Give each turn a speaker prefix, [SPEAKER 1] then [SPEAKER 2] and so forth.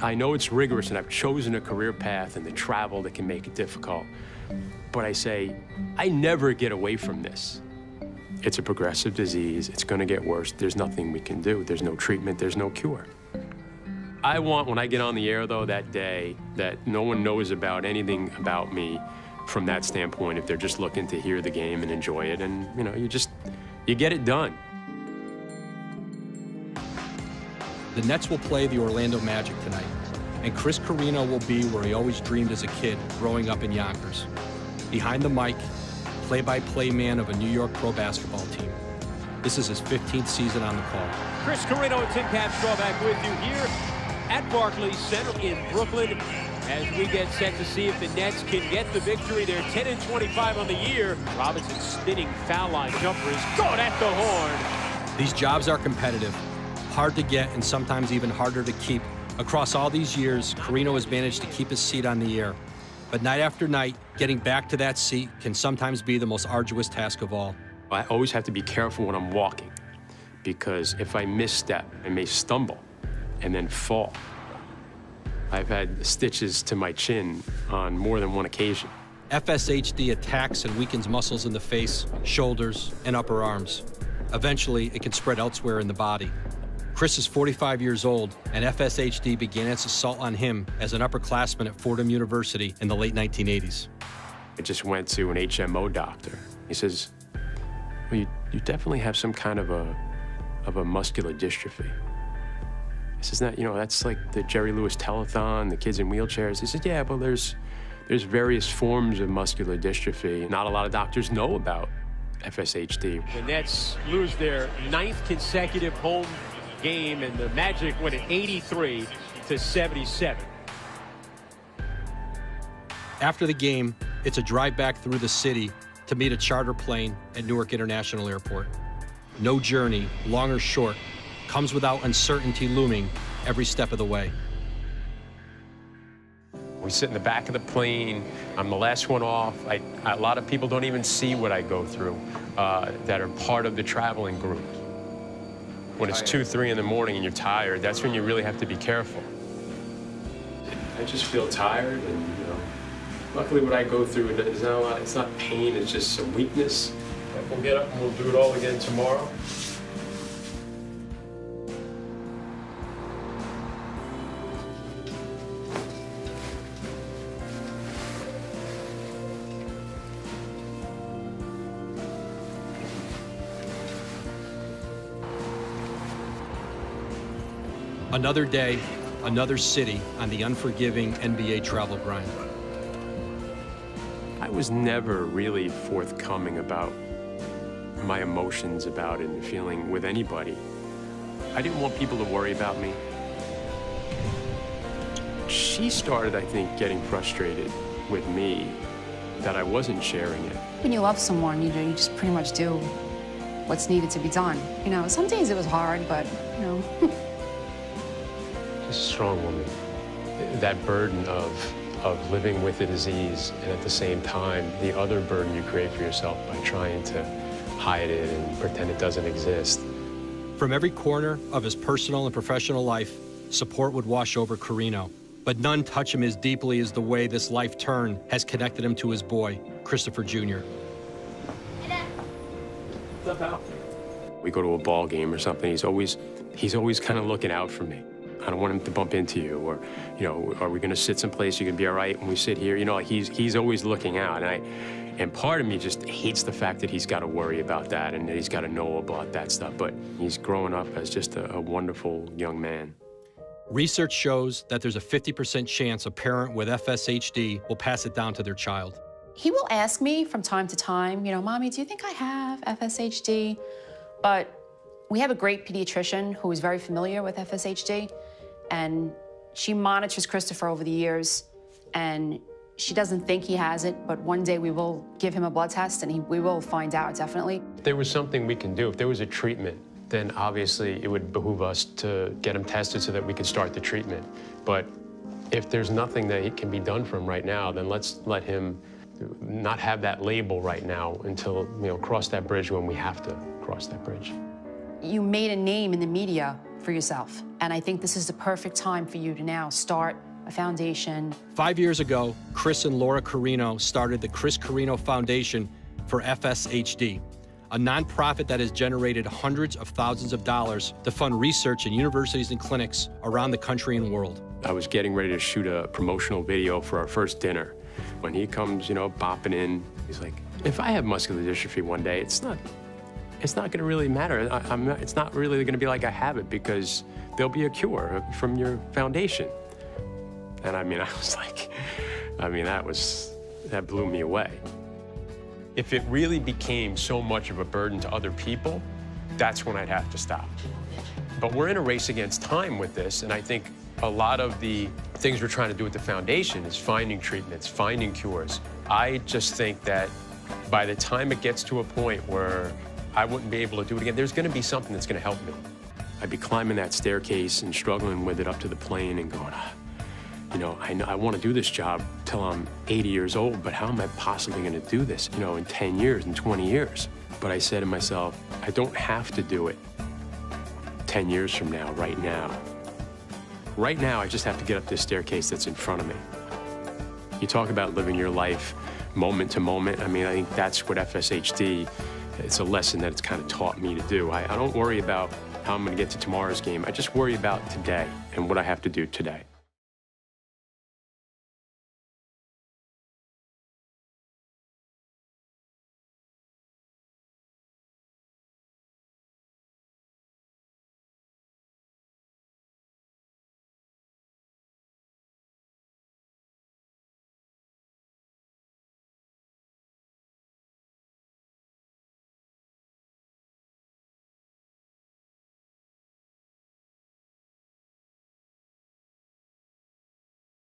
[SPEAKER 1] I know it's rigorous, and I've chosen a career path and the travel that can make it difficult. But I say, I never get away from this. It's a progressive disease. It's going to get worse. There's nothing we can do. There's no treatment. There's no cure. I want, when I get on the air, though, that day, that no one knows about anything about me from that standpoint, if they're just looking to hear the game and enjoy it. And, you know, you get it done.
[SPEAKER 2] The Nets will play the Orlando Magic tonight, and Chris Carrino will be where he always dreamed as a kid growing up in Yonkers. Behind the mic, play-by-play man of a New York pro basketball team. This is his 15th season on the call.
[SPEAKER 3] Chris Carrino and Tim Capstraw back with you here at Barclays Center in Brooklyn as we get set to see if the Nets can get the victory. They're 10-25 on the year. Robinson's spinning foul line jumper is good at the horn.
[SPEAKER 2] These jobs are competitive, hard to get, and sometimes even harder to keep. Across all these years, Carrino has managed to keep his seat on the air. But night after night, getting back to that seat can sometimes be the most arduous task of all.
[SPEAKER 1] I always have to be careful when I'm walking, because if I misstep, I may stumble and then fall. I've had stitches to my chin on more than one occasion.
[SPEAKER 2] FSHD attacks and weakens muscles in the face, shoulders, and upper arms. Eventually, it can spread elsewhere in the body. Chris is 45 years old, and FSHD began its assault on him as an upperclassman at Fordham University in the late 1980s.
[SPEAKER 1] I just went to an HMO doctor. He says, well, you definitely have some kind of a muscular dystrophy. I says, you know, that's like the Jerry Lewis telethon, the kids in wheelchairs. He says, yeah, but there's various forms of muscular dystrophy. Not a lot of doctors know about FSHD.
[SPEAKER 3] The Nets lose their 9th consecutive home game, and the Magic win it 83-77.
[SPEAKER 2] After the game, it's a drive back through the city to meet a charter plane at Newark International Airport. No journey, long or short, comes without uncertainty looming every step of the way.
[SPEAKER 1] We sit in the back of the plane. I'm the last one off. A lot of people don't even see what I go through that are part of the traveling group. When it's 2, 3 in the morning and you're tired, that's when you really have to be careful. I just feel tired, and you know, luckily what I go through is not a lot. It's not pain. It's just some weakness. But we'll get up and we'll do it all again tomorrow.
[SPEAKER 2] Another day, another city on the unforgiving NBA travel grind.
[SPEAKER 1] I was never really forthcoming about my emotions about it and feeling with anybody. I didn't want people to worry about me. She started, I think, getting frustrated with me that I wasn't sharing it.
[SPEAKER 4] When you love someone, you just pretty much do what's needed to be done. You know, some days it was hard, but, you know.
[SPEAKER 1] She's a strong woman. That burden of living with the disease, and at the same time, the other burden you create for yourself by trying to hide it and pretend it doesn't exist.
[SPEAKER 2] From every corner of his personal and professional life, support would wash over Carrino. But none touch him as deeply as the way this life turn has connected him to his boy, Christopher Jr.
[SPEAKER 1] What's up, Al? We go to a ball game or something, he's always kind of looking out for me. I don't want him to bump into you, or, you know, are we going to sit someplace you can be all right when we sit here? You know, he's always looking out, and part of me just hates the fact that he's got to worry about that and that he's got to know about that stuff. But he's growing up as just a wonderful young man.
[SPEAKER 2] Research shows that there's a 50% chance a parent with FSHD will pass it down to their child.
[SPEAKER 4] He will ask me from time to time, you know, Mommy, do you think I have FSHD? But we have a great pediatrician who is very familiar with FSHD, and she monitors Christopher over the years, and she doesn't think he has it, but one day we will give him a blood test and we will find out, definitely.
[SPEAKER 1] If there was something we can do, if there was a treatment, then obviously it would behoove us to get him tested so that we could start the treatment. But if there's nothing that can be done for him right now, then let's let him not have that label right now until, you know, cross that bridge when we have to cross that bridge.
[SPEAKER 4] You made a name in the media for yourself. And I think this is the perfect time for you to now start a foundation.
[SPEAKER 2] 5 years ago, Chris and Laura Carrino started the Chris Carrino Foundation for FSHD, a nonprofit that has generated hundreds of thousands of dollars to fund research in universities and clinics around the country and world. I
[SPEAKER 1] was getting ready to shoot a promotional video for our first dinner. When he comes, you know, bopping in, he's like, if I have muscular dystrophy one day, it's not going to really matter. It's not really going to be like I have it because there'll be a cure from your foundation. And I mean, I was like, that blew me away. If it really became so much of a burden to other people, that's when I'd have to stop. But we're in a race against time with this, and I think a lot of the things we're trying to do with the foundation is finding treatments, finding cures. I just think that by the time it gets to a point where I wouldn't be able to do it again, there's going to be something that's going to help me. I'd be climbing that staircase and struggling with it up to the plane and going, you know, I want to do this job till I'm 80 years old, but how am I possibly going to do this, you know, in 10 years, in 20 years? But I said to myself, I don't have to do it 10 years from now, right now. Right now, I just have to get up this staircase that's in front of me. You talk about living your life moment to moment. I mean, I think that's what FSHD, it's a lesson that it's kind of taught me to do. I don't worry about how I'm going to get to tomorrow's game. I just worry about today and what I have to do today.